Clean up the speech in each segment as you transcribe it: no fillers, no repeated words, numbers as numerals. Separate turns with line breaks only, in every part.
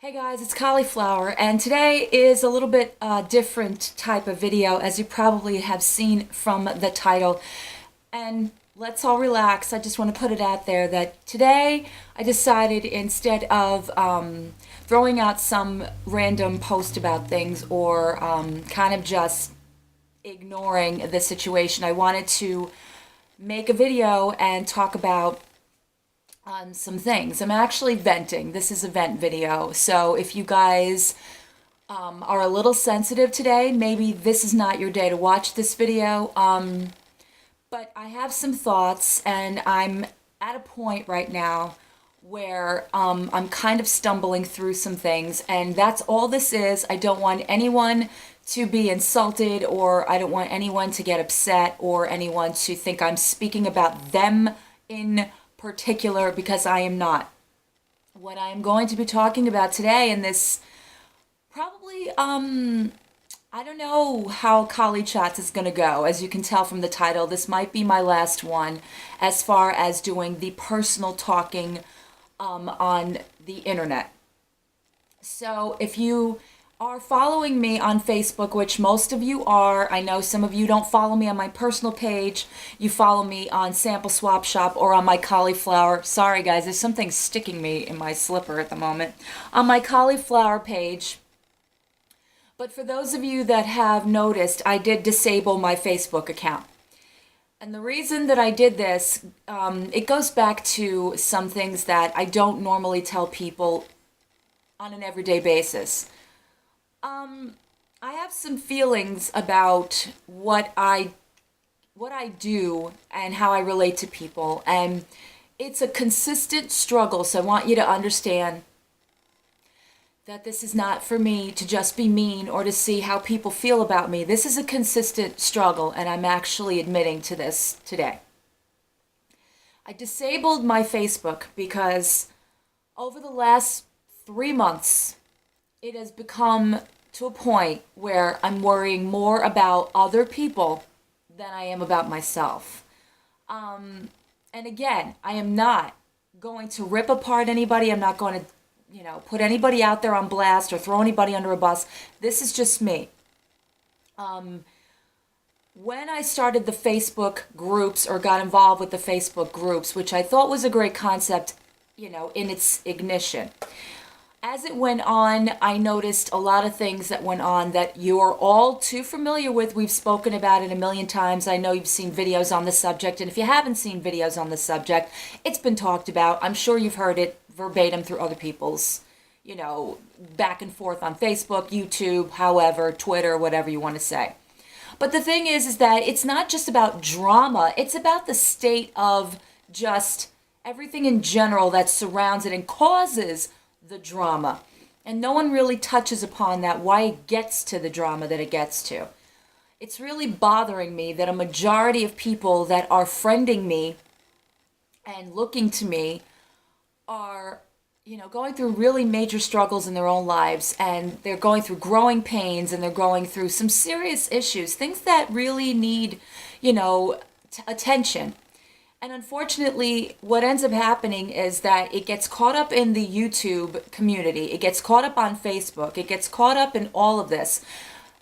Hey guys, it's Cauliflower, and today is a little bit different type of video, as you probably have seen from the title. And let's all relax. I just want to put it out there that today I decided, instead of throwing out some random post about things or kind of just ignoring the situation, I wanted to make a video and talk about on some things. I'm actually venting. This is a vent video. So if you guys are a little sensitive today, maybe this is not your day to watch this video. But I have some thoughts, and I'm at a point right now where I'm kind of stumbling through some things, and that's all this is. I don't want anyone to be insulted, or I don't want anyone to get upset, or anyone to think I'm speaking about them in particular, because I am not. What I am going to be talking about today in this probably I don't know how Cholychats is going to go. As you can tell from the title, this might be my last one as far as doing the personal talking on the internet. So if you are following me on Facebook, which most of you are, I know some of you don't follow me on my personal page, you follow me on Sample Swap Shop or on my Cauliflower. Sorry guys, there's something sticking me in my slipper at the moment. On my Cauliflower page. But for those of you that have noticed, I did disable my Facebook account. And the reason that I did this, it goes back to some things that I don't normally tell people on an everyday basis. I have some feelings about what I do and how I relate to people, and it's a consistent struggle. So I want you to understand that this is not for me to just be mean or to see how people feel about me. This is a consistent struggle, and I'm actually admitting to this today. I disabled my Facebook because over the last 3 months, it has become to a point where I'm worrying more about other people than I am about myself. And again, I am not going to rip apart anybody. I'm not going to, put anybody out there on blast or throw anybody under a bus. This is just me. When I started the Facebook groups, or got involved with the Facebook groups, which I thought was a great concept, in its ignition, as it went on, I noticed a lot of things that went on that you're all too familiar with. We've spoken about it a million times. I know you've seen videos on the subject, and if you haven't seen videos on the subject, it's been talked about. I'm sure you've heard it verbatim through other people's, back and forth on Facebook, YouTube, however, Twitter, whatever you want to say. But the thing is that it's not just about drama. It's about the state of just everything in general that surrounds it and causes the drama. And no one really touches upon that, why it gets to the drama that it gets to. It's really bothering me that a majority of people that are friending me and looking to me are, going through really major struggles in their own lives, and they're going through growing pains, and they're going through some serious issues, things that really need, attention. And unfortunately, what ends up happening is that it gets caught up in the YouTube community. It gets caught up on Facebook. It gets caught up in all of this.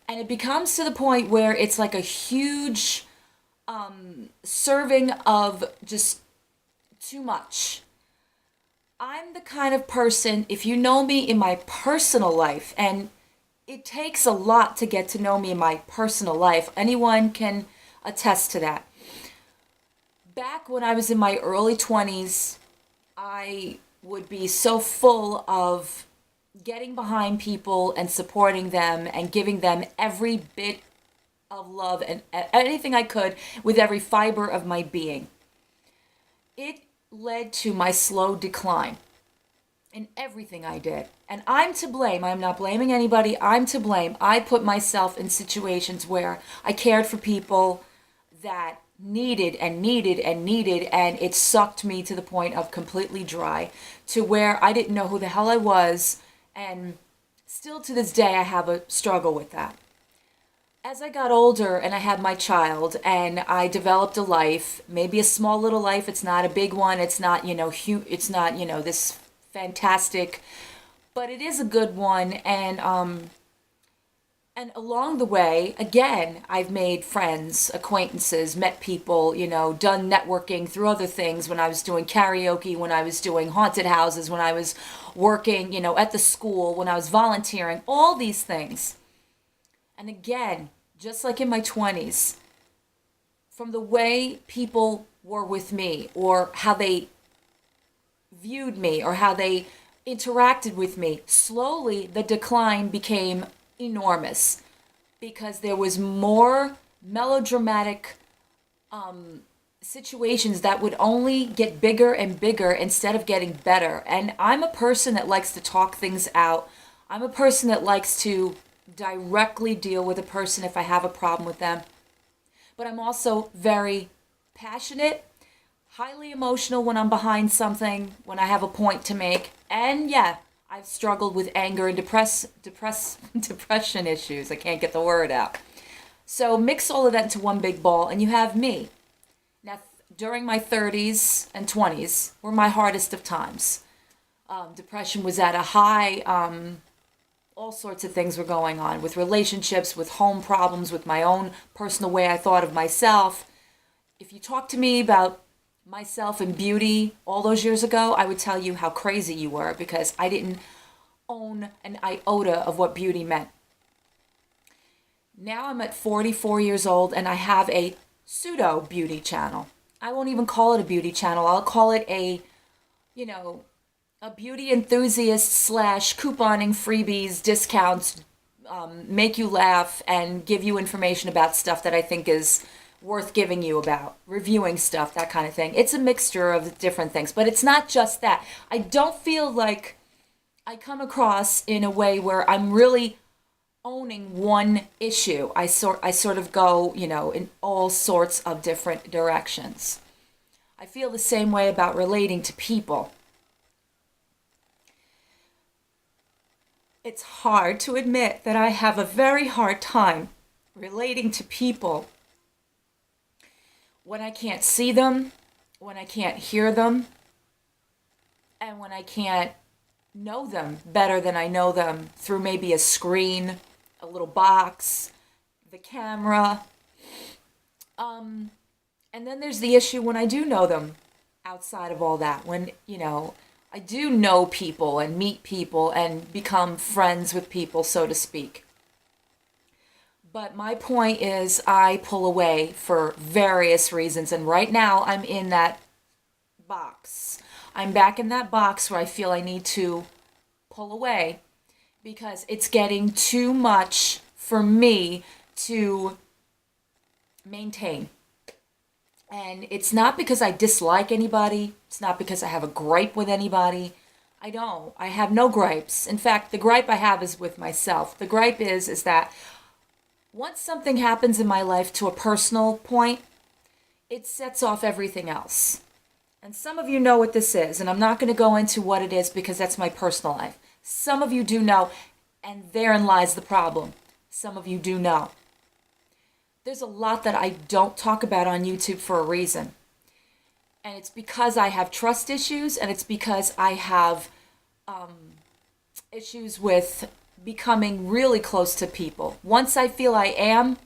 And it becomes to the point where it's like a huge serving of just too much. I'm the kind of person, if you know me in my personal life, and it takes a lot to get to know me in my personal life. Anyone can attest to that. Back when I was in my early 20s, I would be so full of getting behind people and supporting them and giving them every bit of love and anything I could with every fiber of my being. It led to my slow decline in everything I did. And I'm to blame. I'm not blaming anybody. I'm to blame. I put myself in situations where I cared for people that needed and needed and needed, and it sucked me to the point of completely dry, to where I didn't know who the hell I was, and still to this day I have a struggle with that. As I got older and I had my child and I developed a life, maybe a small little life, it's not a big one, it's not, it's not, this fantastic but it is a good one. And along the way, again, I've made friends, acquaintances, met people, done networking through other things when I was doing karaoke, when I was doing haunted houses, when I was working, at the school, when I was volunteering, all these things. And again, just like in my 20s, from the way people were with me or how they viewed me or how they interacted with me, slowly the decline became enormous because there was more melodramatic situations that would only get bigger and bigger instead of getting better. And I'm a person that likes to talk things out. I'm a person that likes to directly deal with a person if I have a problem with them. But I'm also very passionate, highly emotional when I'm behind something, when I have a point to make. And yeah, I've struggled with anger and depression issues. I can't get the word out. So mix all of that into one big ball, and you have me. Now, during my 30s and 20s were my hardest of times. Depression was at a high. All sorts of things were going on with relationships, with home problems, with my own personal way I thought of myself. If you talk to me about myself and beauty all those years ago, I would tell you how crazy you were because I didn't own an iota of what beauty meant. Now I'm at 44 years old and I have a pseudo beauty channel. I won't even call it a beauty channel. I'll call it you know, a beauty enthusiast slash couponing freebies, discounts, make you laugh and give you information about stuff that I think is worth giving you about, reviewing stuff, that kind of thing. It's a mixture of different things, but it's not just that. I don't feel like I come across in a way where I'm really owning one issue. I sort of go, in all sorts of different directions. I feel the same way about relating to people. It's hard to admit that I have a very hard time relating to people when I can't see them, when I can't hear them, and when I can't know them better than I know them through maybe a screen, a little box, the camera. And then there's the issue when I do know them outside of all that, when, I do know people and meet people and become friends with people, so to speak. But my point is I pull away for various reasons, and right now I'm in that box. I'm back in that box where I feel I need to pull away because it's getting too much for me to maintain. And it's not because I dislike anybody. It's not because I have a gripe with anybody. I don't. I have no gripes. In fact, the gripe I have is with myself. The gripe is that once something happens in my life to a personal point, it sets off everything else. And some of you know what this is, and I'm not going to go into what it is because that's my personal life. Some of you do know, and therein lies the problem. Some of you do know. There's a lot that I don't talk about on YouTube for a reason. And it's because I have trust issues, and it's because I have issues with becoming really close to people. Once I feel I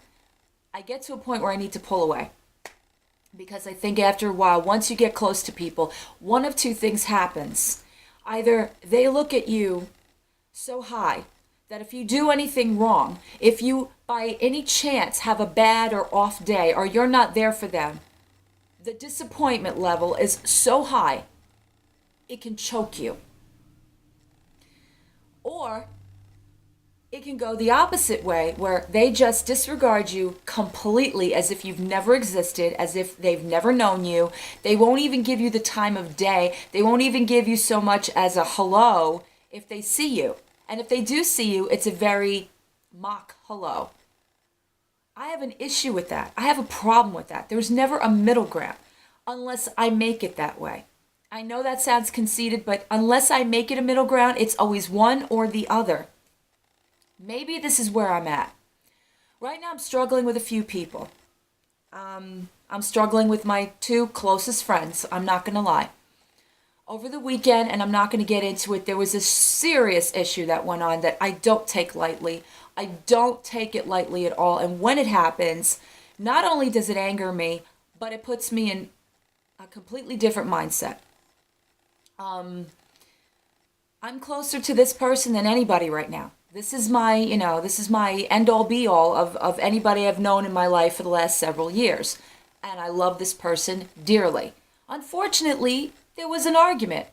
get to a point where I need to pull away. Because I think after a while, once you get close to people, one of two things happens. Either they look at you so high that if you do anything wrong, if you by any chance have a bad or off day, or you're not there for them, the disappointment level is so high, it can choke you. Or it can go the opposite way, where they just disregard you completely as if you've never existed, as if they've never known you. They won't even give you the time of day. They won't even give you so much as a hello if they see you. And if they do see you, it's a very mock hello. I have an issue with that. I have a problem with that. There's never a middle ground unless I make it that way. I know that sounds conceited, but unless I make it a middle ground, it's always one or the other. Maybe this is where I'm at. Right now I'm struggling with a few people. I'm struggling with my two closest friends, I'm not going to lie. Over the weekend, and I'm not going to get into it, there was a serious issue that went on that I don't take lightly. I don't take it lightly at all. And when it happens, not only does it anger me, but it puts me in a completely different mindset. I'm closer to this person than anybody right now. This is my end all be all of anybody I've known in my life for the last several years. And I love this person dearly. Unfortunately, there was an argument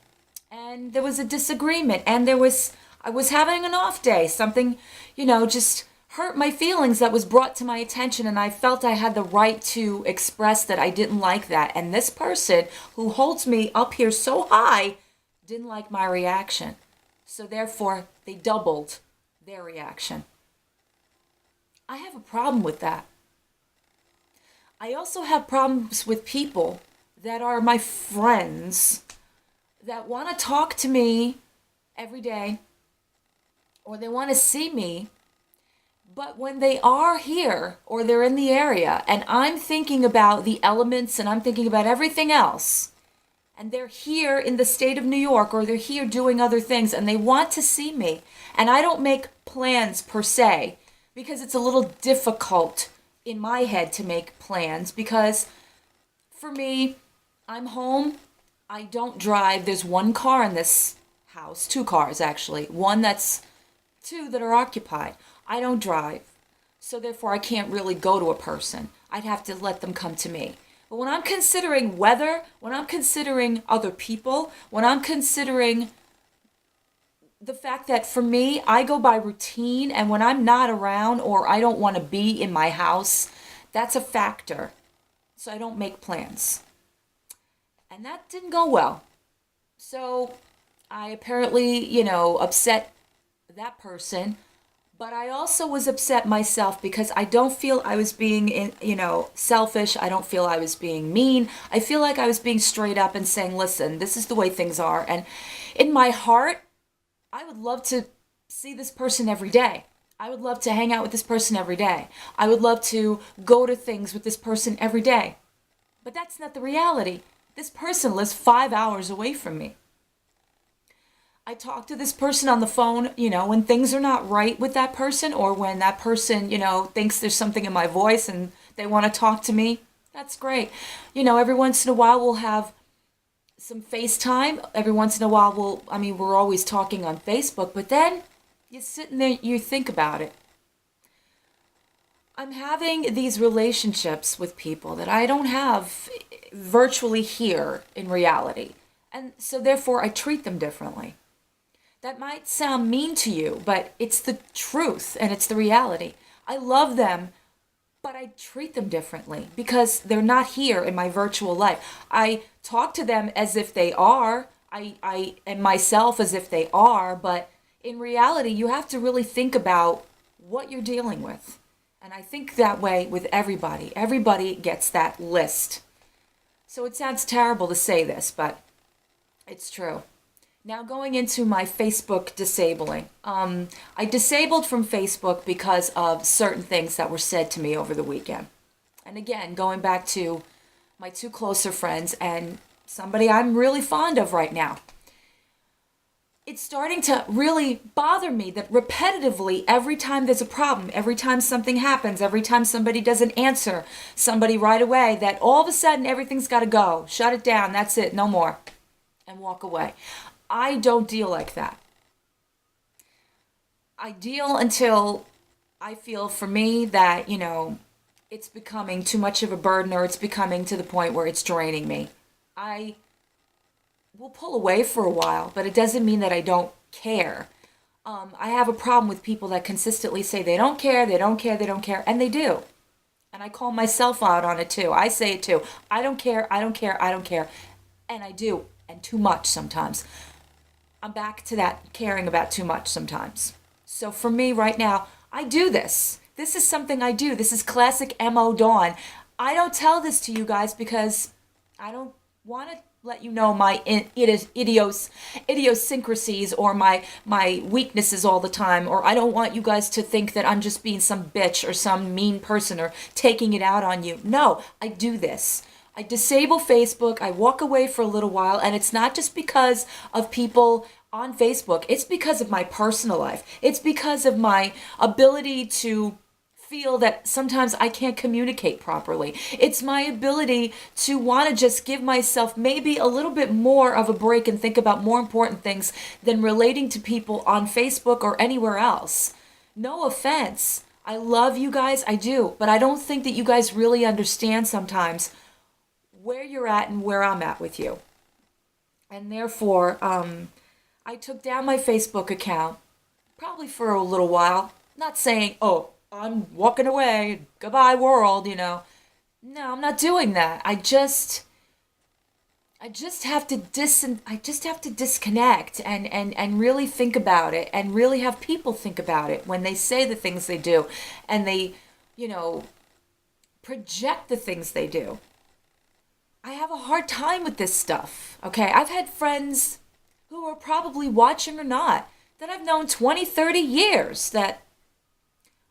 and there was a disagreement and I was having an off day. Something, just hurt my feelings that was brought to my attention, and I felt I had the right to express that I didn't like that. And this person who holds me up here so high didn't like my reaction. So therefore, they doubled their reaction. I have a problem with that. I also have problems with people that are my friends that want to talk to me every day or they want to see me, but when they are here or they're in the area and I'm thinking about the elements and I'm thinking about everything else, and they're here in the state of New York or they're here doing other things and they want to see me, and I don't make plans per se because it's a little difficult in my head to make plans because for me, I'm home, I don't drive. There's one car in this house, two cars actually, two that are occupied. I don't drive, so therefore I can't really go to a person. I'd have to let them come to me. But when I'm considering weather, when I'm considering other people, when I'm considering the fact that for me, I go by routine, and when I'm not around or I don't want to be in my house, that's a factor. So I don't make plans. And that didn't go well. So I apparently, upset that person. But I also was upset myself because I don't feel I was being, selfish. I don't feel I was being mean. I feel like I was being straight up and saying, listen, this is the way things are. And in my heart, I would love to see this person every day. I would love to hang out with this person every day. I would love to go to things with this person every day. But that's not the reality. This person lives 5 hours away from me. I talk to this person on the phone, when things are not right with that person or when that person, thinks there's something in my voice and they want to talk to me. That's great. Every once in a while we'll have some FaceTime. Every once in a while we're always talking on Facebook, but then you sit in there, you think about it. I'm having these relationships with people that I don't have virtually here in reality. And so therefore I treat them differently. That might sound mean to you, but it's the truth and it's the reality. I love them, but I treat them differently because they're not here in my virtual life. I talk to them as if they are. I am myself as if they are, but in reality, you have to really think about what you're dealing with. And I think that way with everybody. Everybody gets that list. So it sounds terrible to say this, but it's true. Now going into my Facebook disabling. I disabled from Facebook because of certain things that were said to me over the weekend. And again, going back to my two closer friends and somebody I'm really fond of right now. It's starting to really bother me that repetitively, every time there's a problem, every time something happens, every time somebody doesn't answer somebody right away, that all of a sudden everything's got to go. Shut it down. That's it. No more. And walk away. I don't deal like that. I deal until I feel for me that, it's becoming too much of a burden or it's becoming to the point where it's draining me. I will pull away for a while, but it doesn't mean that I don't care. I have a problem with people that consistently say they don't care, they don't care, they don't care, and they do. And I call myself out on it too. I say it too. I don't care, I don't care, I don't care. And I do, and too much sometimes. I'm back to that caring about too much sometimes. So for me right now, I do this. This is something I do. This is classic M.O. Dawn. I don't tell this to you guys because I don't want to let you know my idiosyncrasies or my weaknesses all the time, or I don't want you guys to think that I'm just being some bitch or some mean person or taking it out on you. No, I do this. I disable Facebook, I walk away for a little while, and it's not just because of people on Facebook, it's because of my personal life. It's because of my ability to feel that sometimes I can't communicate properly. It's my ability to want to just give myself maybe a little bit more of a break and think about more important things than relating to people on Facebook or anywhere else. No offense. I love you guys, I do, but I don't think that you guys really understand sometimes where you're at and where I'm at with you. And therefore, I took down my Facebook account probably for a little while. Not saying, oh, I'm walking away, goodbye world, you know. No, I'm not doing that. I just have to disconnect and really think about it and really have people think about it when they say the things they do and they, you know, project the things they do. I have a hard time with this stuff. Okay, I've had friends who are probably watching or not that I've known 20, 30 years that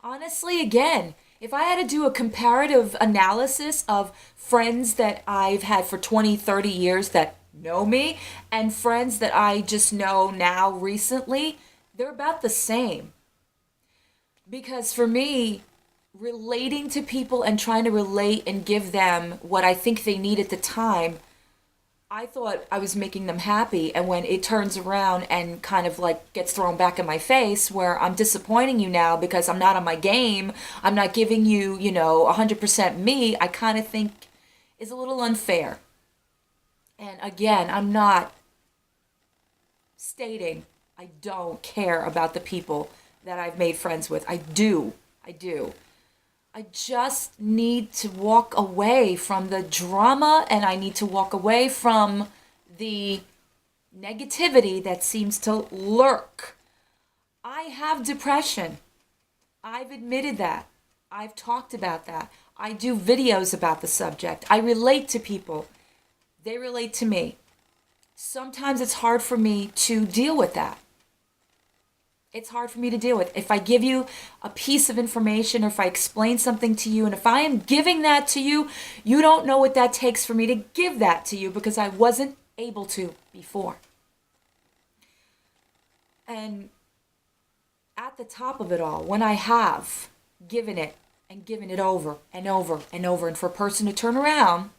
honestly, again, if I had to do a comparative analysis of friends that I've had for 20, 30 years that know me and friends that I just know now recently, they're about the same. Because for me, relating to people and trying to relate and give them what I think they need at the time, I thought I was making them happy. And when it turns around and kind of like gets thrown back in my face, where I'm disappointing you now because I'm not on my game, I'm not giving you, 100% me, I kind of think is a little unfair. And again, I'm not stating I don't care about the people that I've made friends with. I do. I do. I just need to walk away from the drama and I need to walk away from the negativity that seems to lurk. I have depression. I've admitted that. I've talked about that. I do videos about the subject. I relate to people. They relate to me. Sometimes it's hard for me to deal with that. It's hard for me to deal with. If I give you a piece of information or if I explain something to you, and if I am giving that to you, you don't know what that takes for me to give that to you because I wasn't able to before. And at the top of it all, when I have given it and given it over and over and over, and for a person to turn around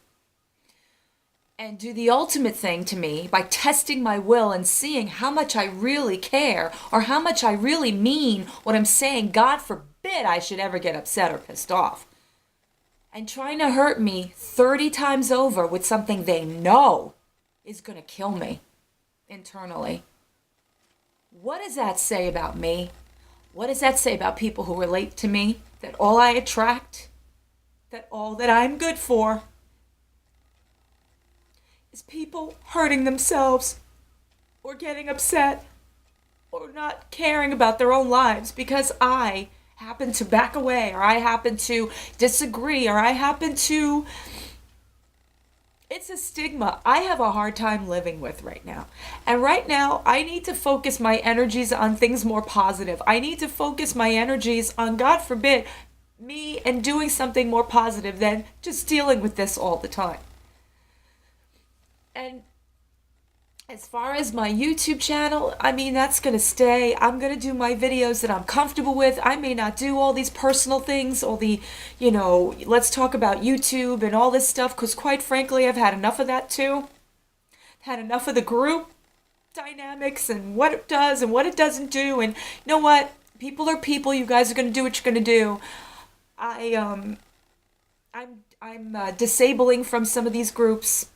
and do the ultimate thing to me by testing my will and seeing how much I really care or how much I really mean what I'm saying, God forbid I should ever get upset or pissed off, and trying to hurt me 30 times over with something they know is going to kill me internally. What does that say about me? What does that say about people who relate to me? That all I attract, that all that I'm good for is people hurting themselves or getting upset or not caring about their own lives because I happen to back away or I happen to disagree or I happen to... It's a stigma I have a hard time living with right now. And right now, I need to focus my energies on things more positive. I need to focus my energies on, God forbid, me and doing something more positive than just dealing with this all the time. And as far as my YouTube channel, I mean, that's going to stay. I'm going to do my videos that I'm comfortable with. I may not do all these personal things, all the, let's talk about YouTube and all this stuff, because quite frankly, I've had enough of that too. Had enough of the group dynamics and what it does and what it doesn't do. And you know what? People are people. You guys are going to do what you're going to do. I'm disabling from some of these groups.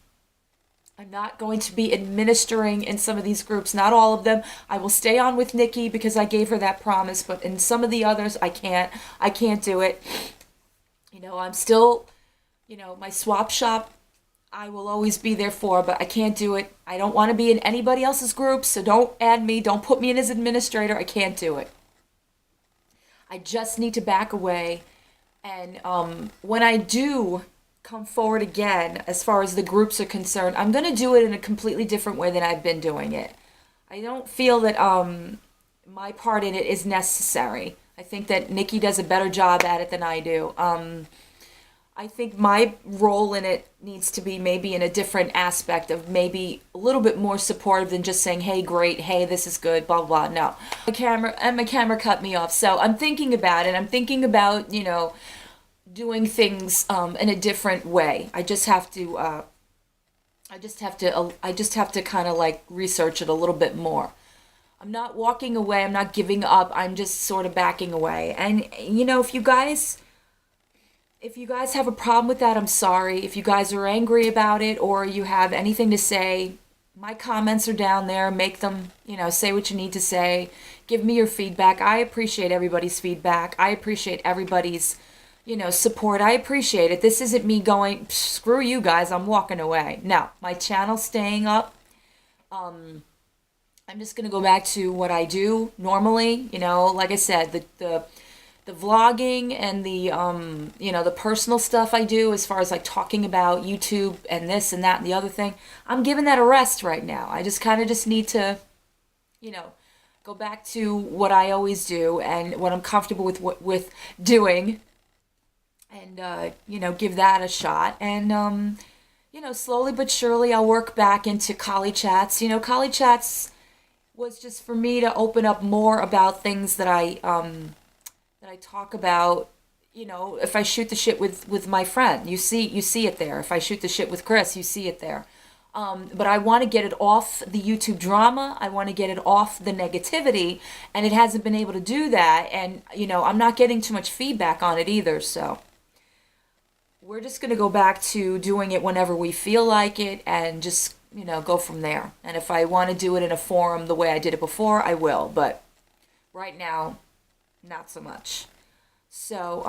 I'm not going to be administering in some of these groups, not all of them. I will stay on with Nikki because I gave her that promise, but in some of the others, I can't do it. I'm still, my swap shop, I will always be there for, but I can't do it. I don't want to be in anybody else's group, so don't add me. Don't put me in as administrator. I can't do it. I just need to back away. And when I do come forward again, as far as the groups are concerned, I'm going to do it in a completely different way than I've been doing it. I don't feel that my part in it is necessary. I think that Nikki does a better job at it than I do. I think my role in it needs to be maybe in a different aspect of maybe a little bit more supportive than just saying, hey, great, hey, this is good, blah, blah, blah. No. My camera cut me off. So I'm thinking about it. I'm thinking about, doing things in a different way. I just have to kind of like research it a little bit more. I'm not walking away. I'm not giving up. I'm just sort of backing away. And if you guys have a problem with that, I'm sorry. If you guys are angry about it or you have anything to say, my comments are down there. Make them, say what you need to say. Give me your feedback. I appreciate everybody's feedback. I appreciate everybody's, support. I appreciate it. This isn't me going, screw you guys, I'm walking away. No, my channel's staying up. I'm just gonna go back to what I do normally. Like I said, the vlogging and the personal stuff I do as far as like talking about YouTube and this and that and the other thing. I'm giving that a rest right now. I just kind of just need to, you know, go back to what I always do and what I'm comfortable with doing, and give that a shot. And slowly but surely I'll work back into Cholychats. Cholychats was just for me to open up more about things that I talk about. If I shoot the shit with my friend, you see it there. If I shoot the shit with Chris, you see it there. But I want to get it off the YouTube drama. I want to get it off the negativity, and it hasn't been able to do that. And I'm not getting too much feedback on it either. So we're just gonna go back to doing it whenever we feel like it, and just go from there. And if I want to do it in a forum the way I did it before, I will. But right now, not so much. So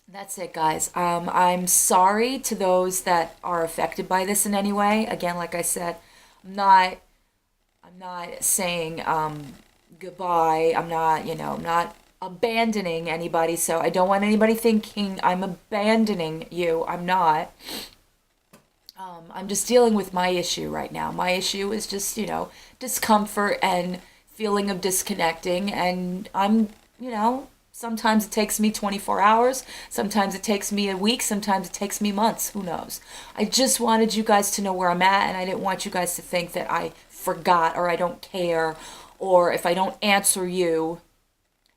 that's it, guys. I'm sorry to those that are affected by this in any way. Again, like I said, I'm not saying goodbye. I'm not abandoning anybody. So I don't want anybody thinking I'm abandoning you. I'm not. I'm just dealing with my issue right now. My issue is just, discomfort and feeling of disconnecting. And sometimes it takes me 24 hours. Sometimes it takes me a week. Sometimes it takes me months. Who knows? I just wanted you guys to know where I'm at, and I didn't want you guys to think that I forgot or I don't care, or if I don't answer you,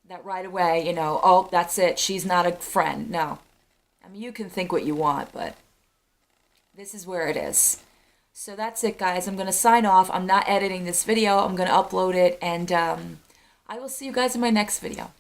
that right away, oh, that's it. She's not a friend. No. I mean, you can think what you want, but this is where it is. So that's it, guys. I'm going to sign off. I'm not editing this video. I'm going to upload it, and I will see you guys in my next video.